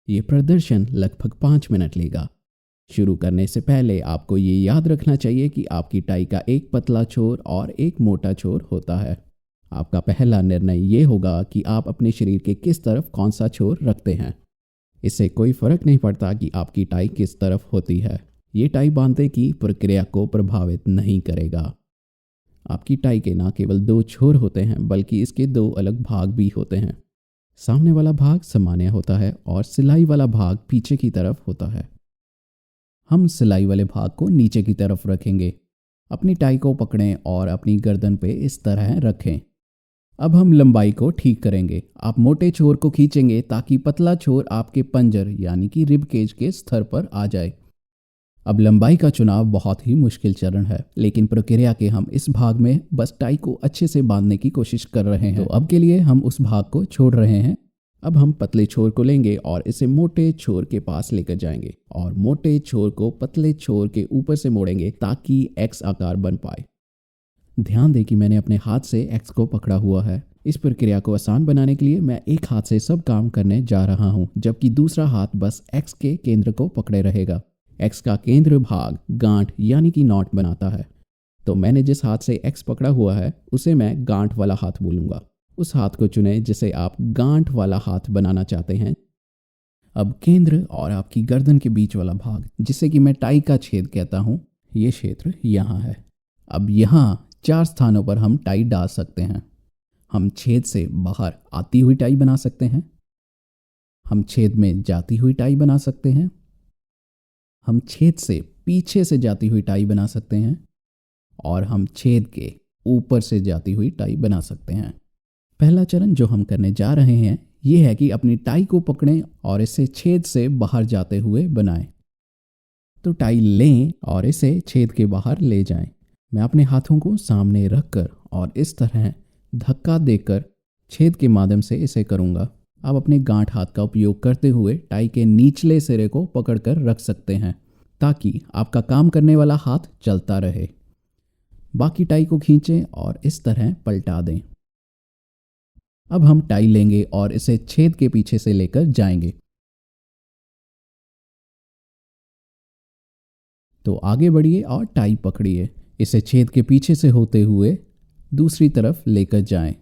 ये प्रदर्शन लगभग 5 मिनट लेगा। शुरू करने से पहले आपको ये याद रखना चाहिए कि आपकी टाई का एक पतला छोर और एक मोटा छोर होता है। आपका पहला निर्णय ये होगा कि आप अपने शरीर के किस तरफ कौन सा छोर रखते हैं। इससे कोई फर्क नहीं पड़ता कि आपकी टाई किस तरफ होती है। ये टाई बांधने की प्रक्रिया को प्रभावित नहीं करेगा। आपकी टाई के ना केवल 2 छोर होते हैं बल्कि इसके 2 अलग भाग भी होते हैं। सामने वाला भाग सामान्य होता है और सिलाई वाला भाग पीछे की तरफ होता है। हम सिलाई वाले भाग को नीचे की तरफ रखेंगे। अपनी टाई को पकड़ें और अपनी गर्दन पे इस तरह रखें। अब हम लंबाई को ठीक करेंगे। आप मोटे छोर को खींचेंगे ताकि पतला छोर आपके पंजर यानी कि रिब केज के स्तर पर आ जाए। अब लंबाई का चुनाव बहुत ही मुश्किल चरण है, लेकिन प्रक्रिया के हम इस भाग में बस टाई को अच्छे से बांधने की कोशिश कर रहे हैं। तो अब के लिए हम उस भाग को छोड़ रहे हैं। अब हम पतले छोर को लेंगे और इसे मोटे छोर के पास लेकर जाएंगे और मोटे छोर को पतले छोर के ऊपर से मोड़ेंगे ताकि एक्स आकार बन पाए। ध्यान दें कि मैंने अपने हाथ से एक्स को पकड़ा हुआ है। इस प्रक्रिया को आसान बनाने के लिए मैं एक हाथ से सब काम करने जा रहा हूँ, जबकि दूसरा हाथ बस एक्स के केंद्र को पकड़े रहेगा। एक्स का केंद्र भाग गांठ यानी कि नॉट बनाता है। तो मैंने जिस हाथ से एक्स पकड़ा हुआ है उसे मैं गांठ वाला हाथ बोलूँगा। उस हाथ को चुनें जिसे आप गांठ वाला हाथ बनाना चाहते हैं। अब केंद्र और आपकी गर्दन के बीच वाला भाग, जिसे कि मैं टाई का छेद कहता हूँ, ये क्षेत्र यहाँ है। अब यहाँ 4 स्थानों पर हम टाई डाल सकते हैं। हम छेद से बाहर आती हुई टाई बना सकते हैं। हम छेद में जाती हुई टाई बना सकते हैं। हम छेद से पीछे से जाती हुई टाई बना सकते हैं और हम छेद के ऊपर से जाती हुई टाई बना सकते हैं। पहला चरण जो हम करने जा रहे हैं ये है कि अपनी टाई को पकड़ें और इसे छेद से बाहर जाते हुए बनाएं। तो टाई लें और इसे छेद के बाहर ले जाएं। मैं अपने हाथों को सामने रखकर और इस तरह धक्का देकर छेद के माध्यम से इसे करूंगा। आप अपने गांठ हाथ का उपयोग करते हुए टाई के निचले सिरे को पकड़कर रख सकते हैं ताकि आपका काम करने वाला हाथ चलता रहे। बाकी टाई को खींचें और इस तरह पलटा दें। अब हम टाई लेंगे और इसे छेद के पीछे से लेकर जाएंगे। तो आगे बढ़िए और टाई पकड़िए। इसे छेद के पीछे से होते हुए दूसरी तरफ लेकर जाएं।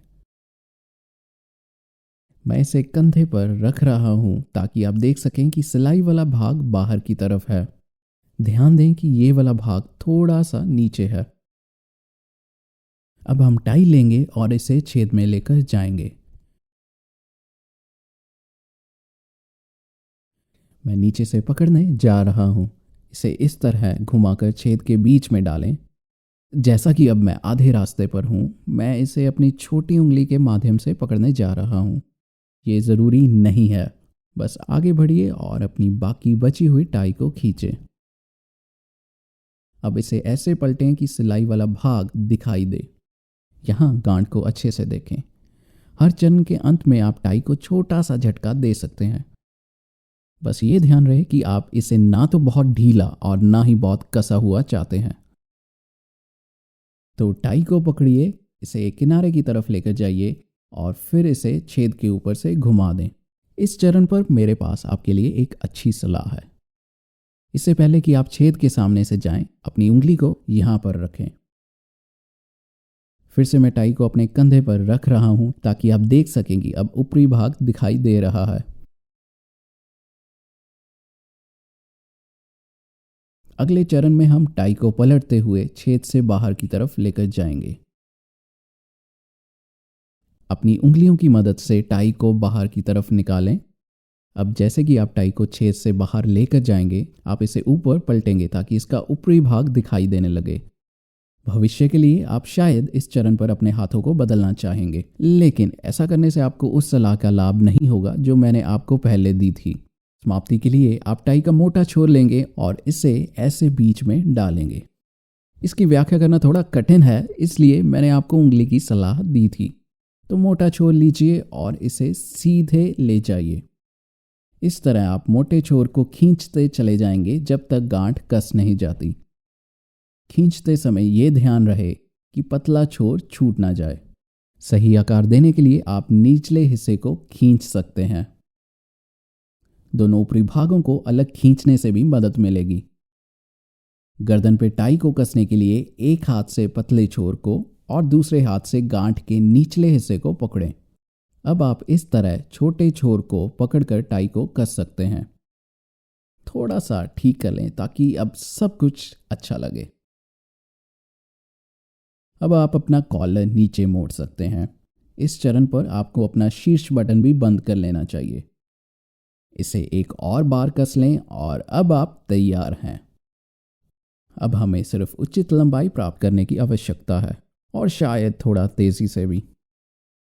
मैं इसे कंधे पर रख रहा हूं ताकि आप देख सकें कि सिलाई वाला भाग बाहर की तरफ है। ध्यान दें कि ये वाला भाग थोड़ा सा नीचे है। अब हम टाई लेंगे और इसे छेद में लेकर जाएंगे। मैं नीचे से पकड़ने जा रहा हूं। इसे इस तरह घुमाकर छेद के बीच में डालें। जैसा कि अब मैं आधे रास्ते पर हूं, मैं इसे अपनी छोटी उंगली के माध्यम से पकड़ने जा रहा हूं। ये ज़रूरी नहीं है, बस आगे बढ़िए और अपनी बाकी बची हुई टाई को खींचें। अब इसे ऐसे पलटें कि सिलाई वाला भाग दिखाई दे। यहाँ गांठ को अच्छे से देखें। हर चरण के अंत में आप टाई को छोटा सा झटका दे सकते हैं। बस ये ध्यान रहे कि आप इसे ना तो बहुत ढीला और ना ही बहुत कसा हुआ चाहते हैं। तो टाई को पकड़िए, इसे एक किनारे की तरफ लेकर जाइए और फिर इसे छेद के ऊपर से घुमा दें। इस चरण पर मेरे पास आपके लिए एक अच्छी सलाह है। इससे पहले कि आप छेद के सामने से जाएं, अपनी उंगली को यहाँ पर रखें। फिर से मैं टाई को अपने कंधे पर रख रहा हूँ ताकि आप देख सकें कि अब ऊपरी भाग दिखाई दे रहा है। अगले चरण में हम टाई को पलटते हुए छेद से बाहर की तरफ लेकर जाएंगे। अपनी उंगलियों की मदद से टाई को बाहर की तरफ निकालें। अब जैसे कि आप टाई को छेद से बाहर लेकर जाएंगे, आप इसे ऊपर पलटेंगे ताकि इसका ऊपरी भाग दिखाई देने लगे। भविष्य के लिए आप शायद इस चरण पर अपने हाथों को बदलना चाहेंगे, लेकिन ऐसा करने से आपको उस सलाह का लाभ नहीं होगा जो मैंने आपको पहले दी थी। समाप्ति के लिए आप टाई का मोटा छोर लेंगे और इसे ऐसे बीच में डालेंगे। इसकी व्याख्या करना थोड़ा कठिन है, इसलिए मैंने आपको उंगली की सलाह दी थी। तो मोटा छोर लीजिए और इसे सीधे ले जाइए। इस तरह आप मोटे छोर को खींचते चले जाएंगे जब तक गांठ कस नहीं जाती। खींचते समय ये ध्यान रहे कि पतला छोर छूट ना जाए। सही आकार देने के लिए आप निचले हिस्से को खींच सकते हैं। दोनों ऊपरी भागों को अलग खींचने से भी मदद मिलेगी। गर्दन पे टाई को कसने के लिए एक हाथ से पतले छोर को और दूसरे हाथ से गांठ के निचले हिस्से को पकड़ें। अब आप इस तरह छोटे छोर को पकड़कर टाई को कस सकते हैं। थोड़ा सा ठीक कर लें ताकि अब सब कुछ अच्छा लगे। अब आप अपना कॉलर नीचे मोड़ सकते हैं। इस चरण पर आपको अपना शीर्ष बटन भी बंद कर लेना चाहिए। इसे एक और बार कस लें और अब आप तैयार हैं। अब हमें सिर्फ उचित लंबाई प्राप्त करने की आवश्यकता है और शायद थोड़ा तेजी से भी।